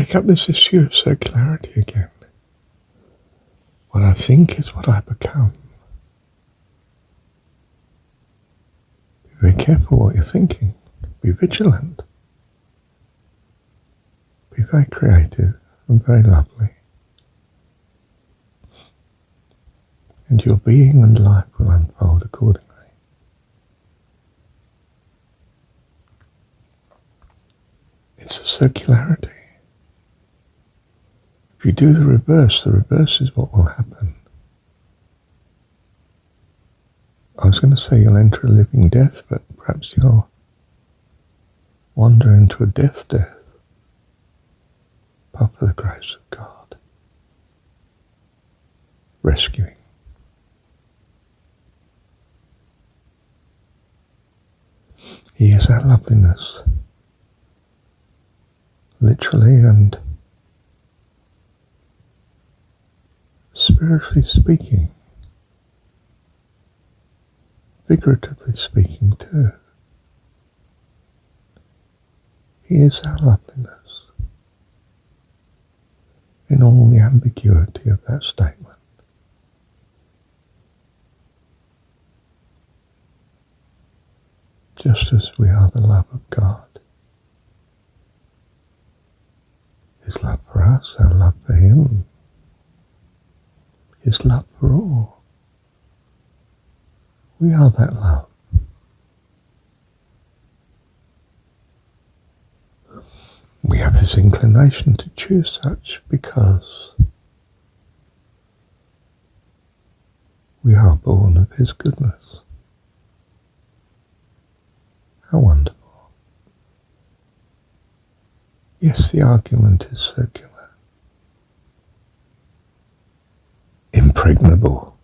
take up this issue of circularity again. What I think is what I become. Be very careful what you're thinking. Be vigilant. Be very creative and very lovely. And your being and life will unfold accordingly. It's a circularity. If you do the reverse is what will happen. I was going to say you'll enter a living death, but perhaps you'll wander into a death, but for the grace of God, rescuing. He is our loveliness, literally and spiritually speaking, figuratively speaking too. He is our loveliness in all the ambiguity of that statement. Just as we are the love of God. His love for us, our love for him. His love for all. We are that love. We have this inclination to choose such because we are born of his goodness. How wonderful. Yes, the argument is circular. Impregnable.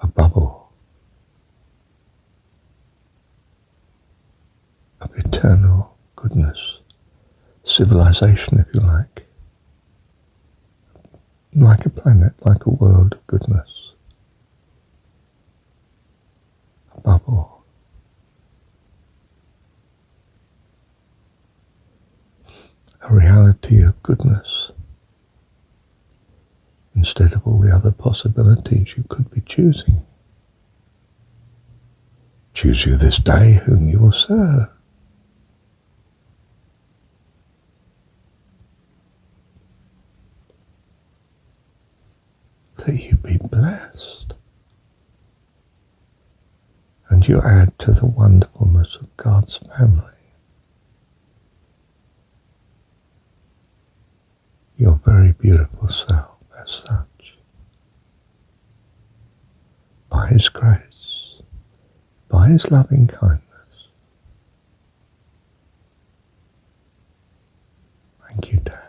A bubble of eternal goodness. Civilization, if you like. Like a planet, like a world of goodness. Bubble. A reality of goodness instead of all the other possibilities you could be choosing. Choose you this day whom you will serve. That you be blessed. And you add to the wonderfulness of God's family. Your very beautiful self as such. By his grace, by his loving kindness. Thank you, Dad.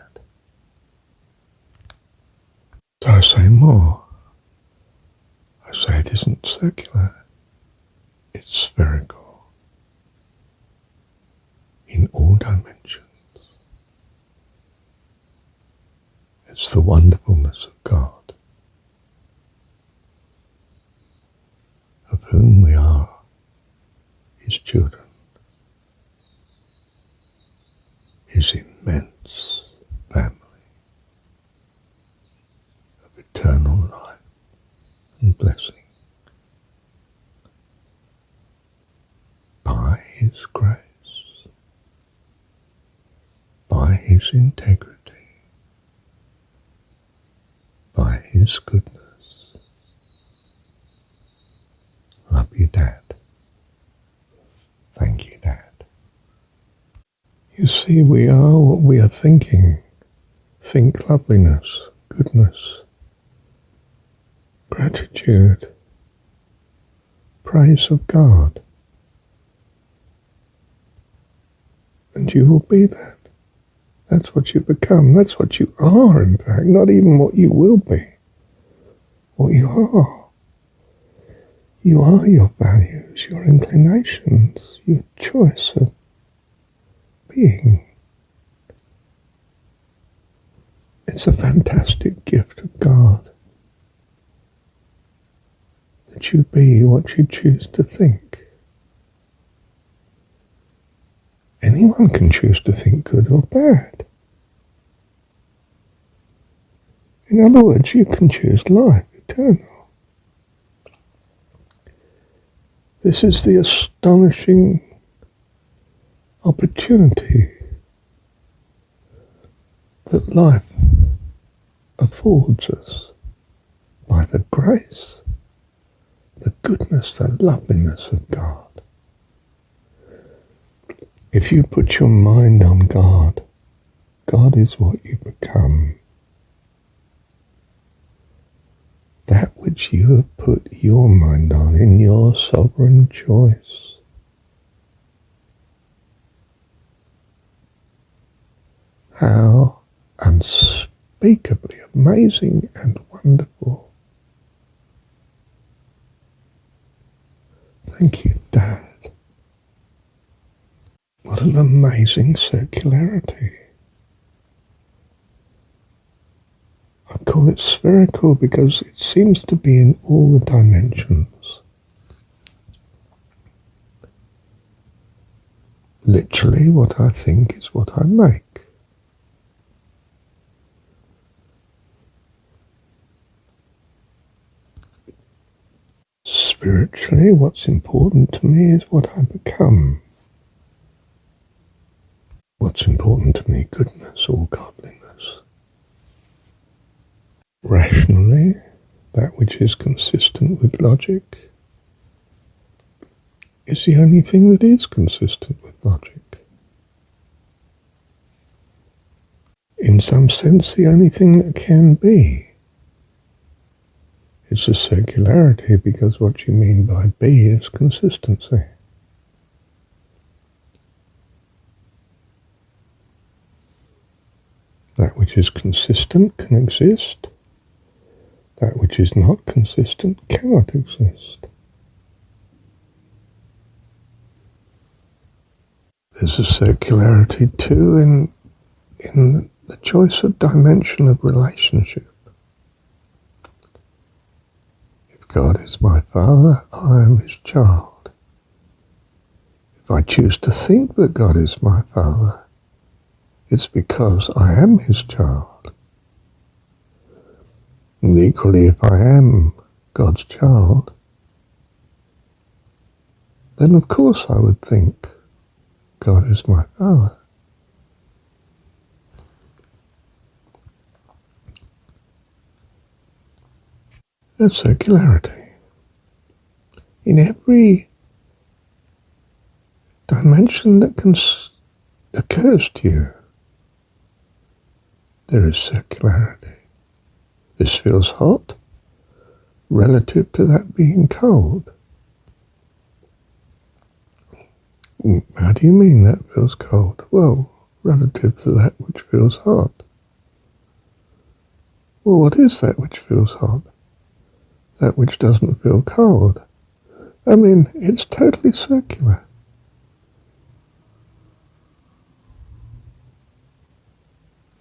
So I say more. I say it isn't circular. It's spherical in all dimensions. It's the wonderfulness of God, of whom we are his children, his immense family of eternal life and blessing. By his grace, by his integrity, by his goodness. Love you, Dad. Thank you, Dad. You see, we are what we are thinking. Think loveliness, goodness, gratitude, praise of God. And you will be that. That's what you become. That's what you are, in fact. Not even what you will be. What you are. You are your values, your inclinations, your choice of being. It's a fantastic gift of God that you be what you choose to think. In Anyone can choose to think good or bad. In other words, you can choose life eternal. This is the astonishing opportunity that life affords us by the grace, the goodness, the loveliness of God. If you put your mind on God, God is what you become. That which you have put your mind on in your sovereign choice. How unspeakably amazing and wonderful. Thank you, Dad. What an amazing circularity. I call it spherical because it seems to be in all the dimensions. Literally, what I think is what I make. Spiritually, what's important to me is what I become. What's important to me, goodness or godliness. Rationally, that which is consistent with logic is the only thing that is consistent with logic. In some sense, the only thing that can be is the circularity, because what you mean by be is consistency. That which is consistent can exist. That which is not consistent cannot exist. There's a circularity too in the choice of dimension of relationship. If God is my Father, I am his child. If I choose to think that God is my Father, it's because I am his child. And equally, if I am God's child, then of course I would think God is my Father. That's circularity. In every dimension that occurs to you, there is circularity. This feels hot relative to that being cold. How do you mean that feels cold? Well, relative to that which feels hot. Well, what is that which feels hot? That which doesn't feel cold. I mean, it's totally circular.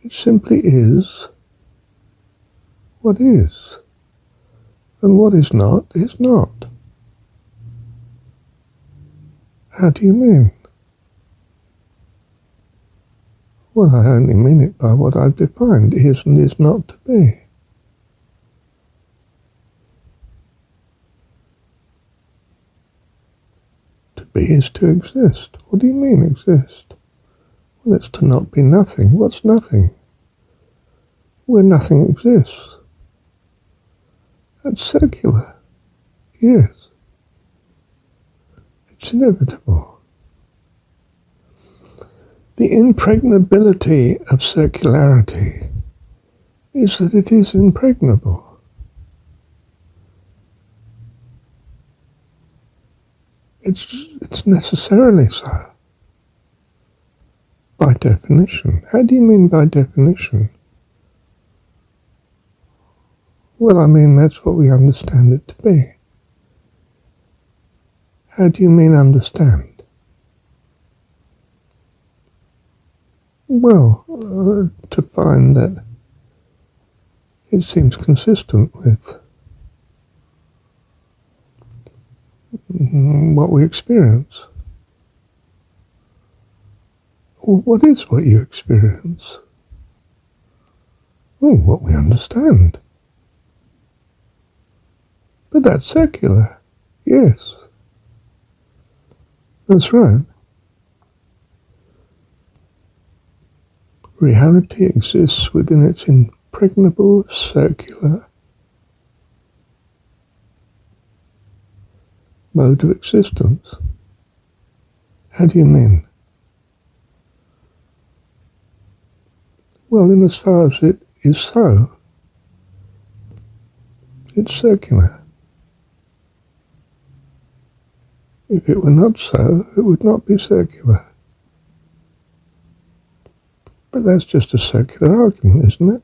It simply is what is, and what is not is not. How do you mean? Well, I only mean it by what I've defined, is and is not to be. To be is to exist. What do you mean, exist? Well, it's to not be nothing. What's nothing? Where nothing exists. That's circular. Yes. It's inevitable. The impregnability of circularity is that it is impregnable. It's necessarily so. By definition. How do you mean by definition? Well, I mean that's what we understand it to be. How do you mean understand? Well, to find that it seems consistent with what we experience. Well, what is what you experience? Oh, what we understand. But that's circular. Yes. That's right. Reality exists within its impregnable circular mode of existence. How do you mean? Well, in as far as it is so, it's circular. If it were not so, it would not be circular. But that's just a circular argument, isn't it?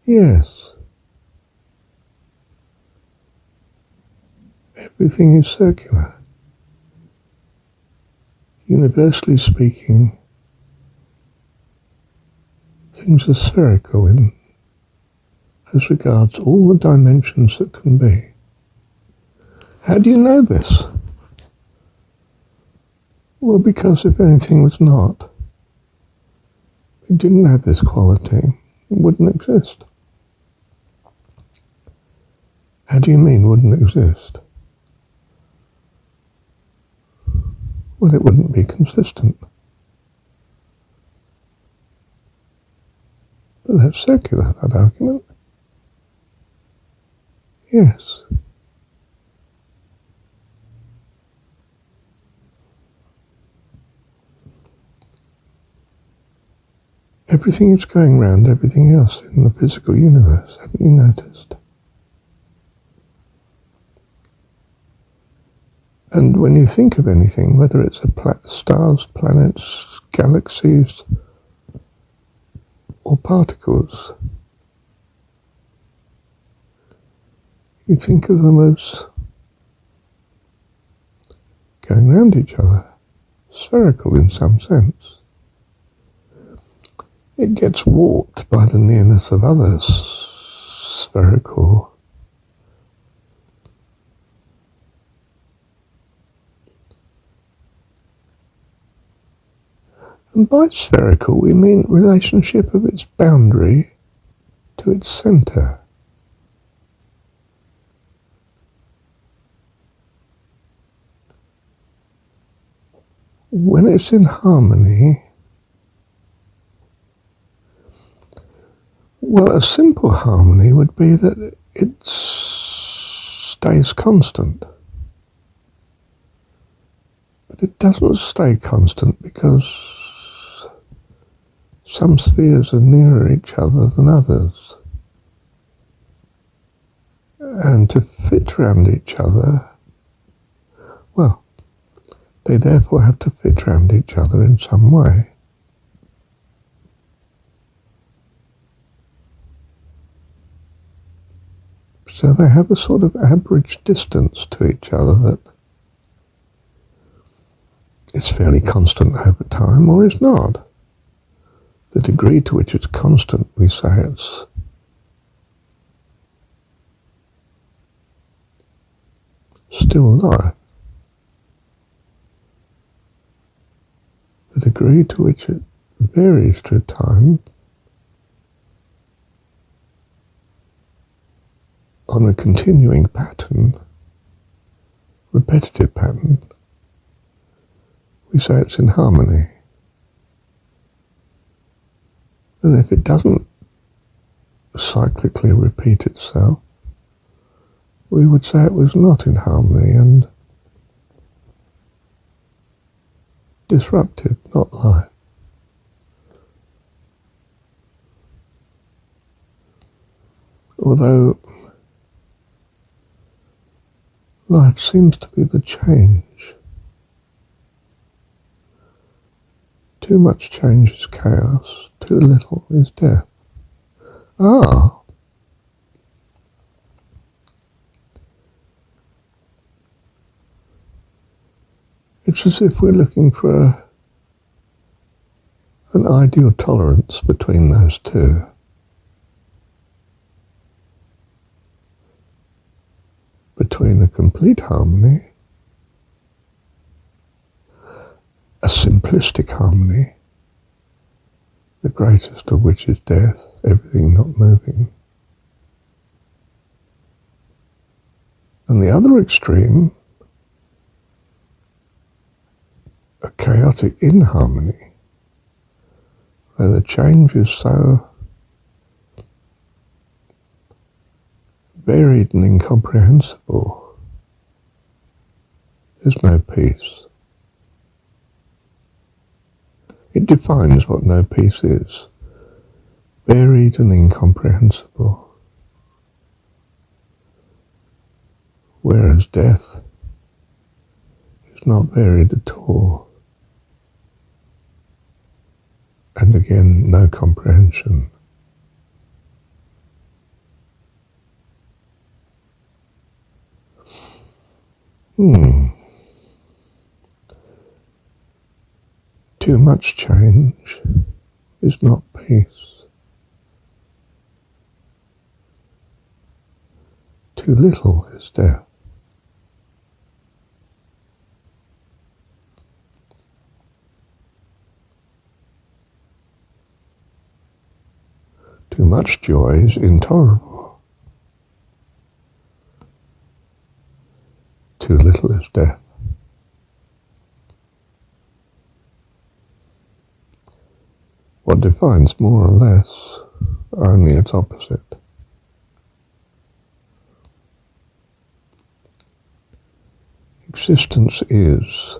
Yes. Everything is circular. Universally speaking, things are spherical in as regards all the dimensions that can be. How do you know this? Well, because if anything was not, it didn't have this quality, it wouldn't exist. How do you mean wouldn't exist? Well, it wouldn't be consistent. But that's circular, that argument. Yes. Everything is going round everything else in the physical universe, haven't you noticed? And when you think of anything, whether it's stars, planets, galaxies, or particles, you think of them as going round each other, spherical in some sense. It gets warped by the nearness of other spherical and by spherical we mean relationship of its boundary to its centre. When it's in harmony, well, a simple harmony would be that it stays constant. But it doesn't stay constant because some spheres are nearer each other than others. And to fit around each other, well, they therefore have to fit around each other in some way. So they have a sort of average distance to each other that is fairly constant over time, or is not. The degree to which it's constant, we say it's still life. The degree to which it varies through time on a continuing pattern, repetitive pattern, we say it's in harmony. And if it doesn't cyclically repeat itself, we would say it was not in harmony and disruptive, not life. Although life seems to be the change. Too much change is chaos, too little is death. Ah! It's as if we're looking for an ideal tolerance between those two. Between a complete harmony, a simplistic harmony, the greatest of which is death, everything not moving. And the other extreme, a chaotic inharmony, where the change is so varied and incomprehensible, there's no peace. It defines what no peace is. Varied and incomprehensible. Whereas death is not varied at all. And again, no comprehension. Too much change is not peace. Too little is death. Too much joy is intolerable. Too little is death. What defines more or less only its opposite. Existence is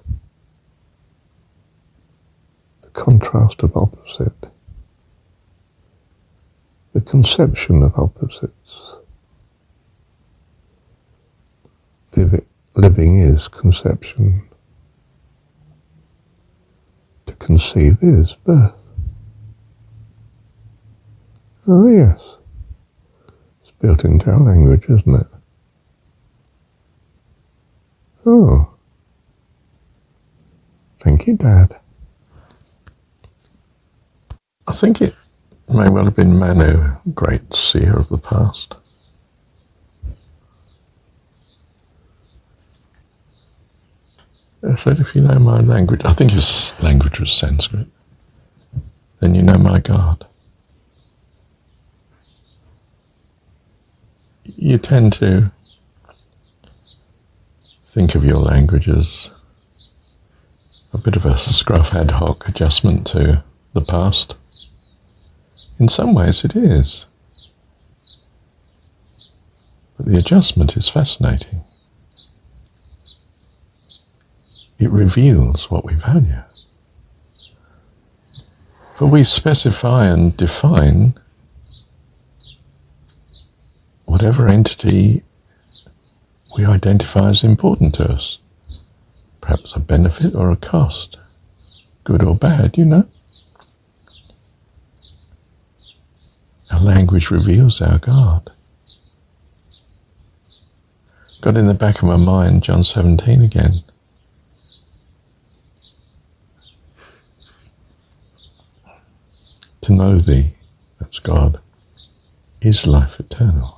the contrast of opposite, the conception of opposites. Living is conception. To conceive is birth. Oh yes, it's built into our language, isn't it? Oh, thank you, Dad. I think it may well have been Manu, great seer of the past. I said, if you know my language, I think his language was Sanskrit, then you know my God. You tend to think of your language as a bit of a scruff ad hoc adjustment to the past. In some ways it is. But the adjustment is fascinating. It reveals what we value. For we specify and define whatever entity we identify as important to us, perhaps a benefit or a cost, good or bad, you know. Our language reveals our God. Got in the back of my mind John 17 again. To know thee, that's God, is life eternal.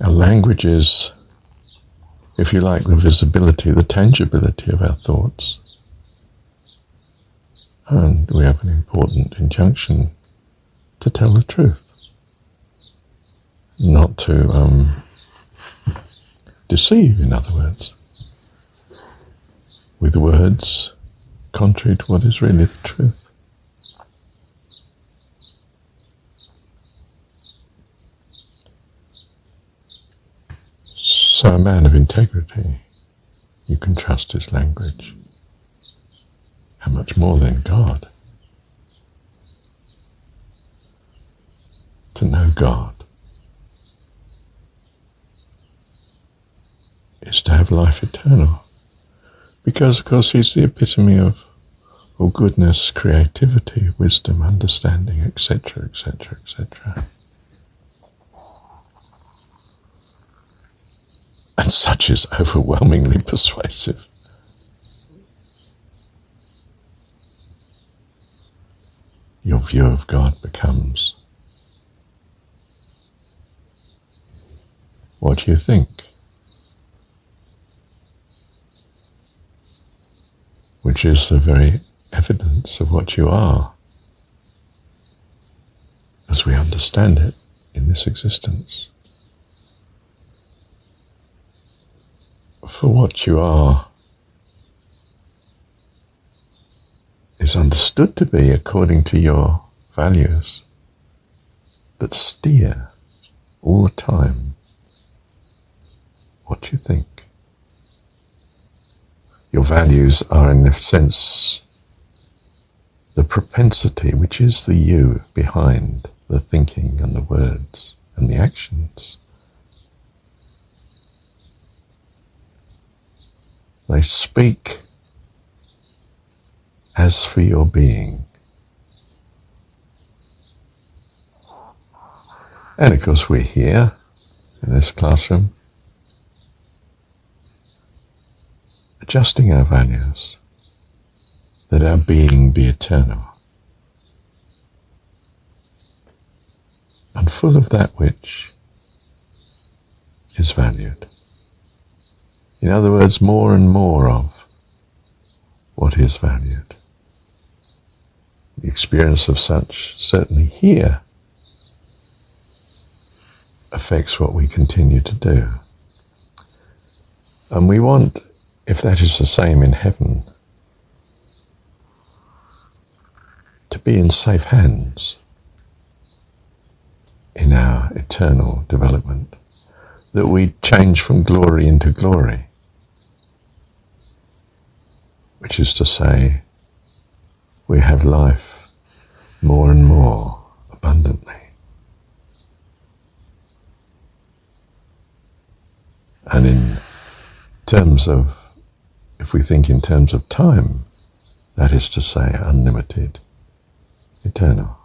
Our language is, if you like, the visibility, the tangibility of our thoughts. And we have an important injunction to tell the truth. Not to deceive, in other words, with words contrary to what is really the truth. So a man of integrity, you can trust his language. How much more than God? To know God is to have life eternal. Because, of course, he's the epitome of all goodness, creativity, wisdom, understanding, etc., etc., etc. And such is overwhelmingly persuasive. Your view of God becomes, what do you think? which is the very evidence of what you are, as we understand it in this existence. For what you are is understood to be according to your values that steer all the time what you think. Your values are, in a sense, the propensity, which is the you behind the thinking and the words and the actions. They speak as for your being. And of course we're here in this classroom adjusting our values, that our being be eternal and full of that which is valued. In other words, more and more of what is valued. The experience of such, certainly here, affects what we continue to do. And we want, if that is the same in heaven, to be in safe hands in our eternal development, that we change from glory into glory, which is to say, we have life more and more abundantly. And in terms of, if we think in terms of time, that is to say, unlimited, eternal.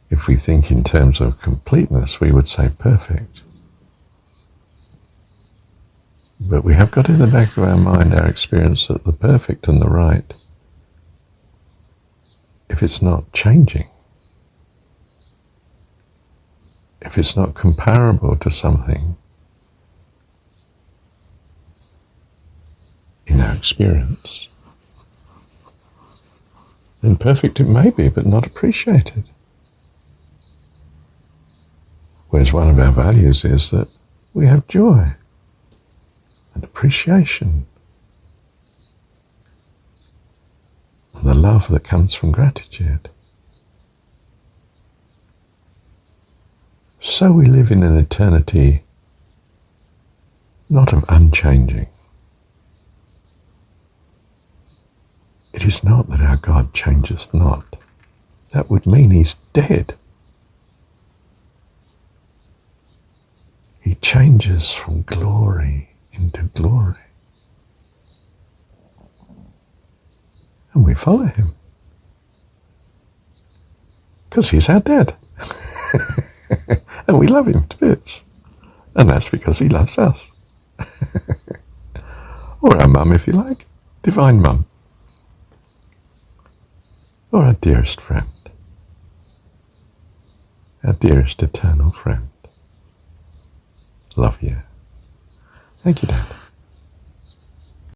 If we think in terms of completeness, we would say perfect. But we have got in the back of our mind our experience that the perfect and the right, if it's not changing, if it's not comparable to something in our experience, then perfect it may be, but not appreciated. Whereas one of our values is that we have joy and appreciation and the love that comes from gratitude. So we live in an eternity not of unchanging. It is not that our God changeth not. That would mean he's dead. He changes from glory into glory. And we follow him. Because he's our dad. And we love him to bits. And that's because he loves us. Or our mum, if you like. Divine mum. Or our dearest friend. Our dearest eternal friend. Love you. Thank you, Dad.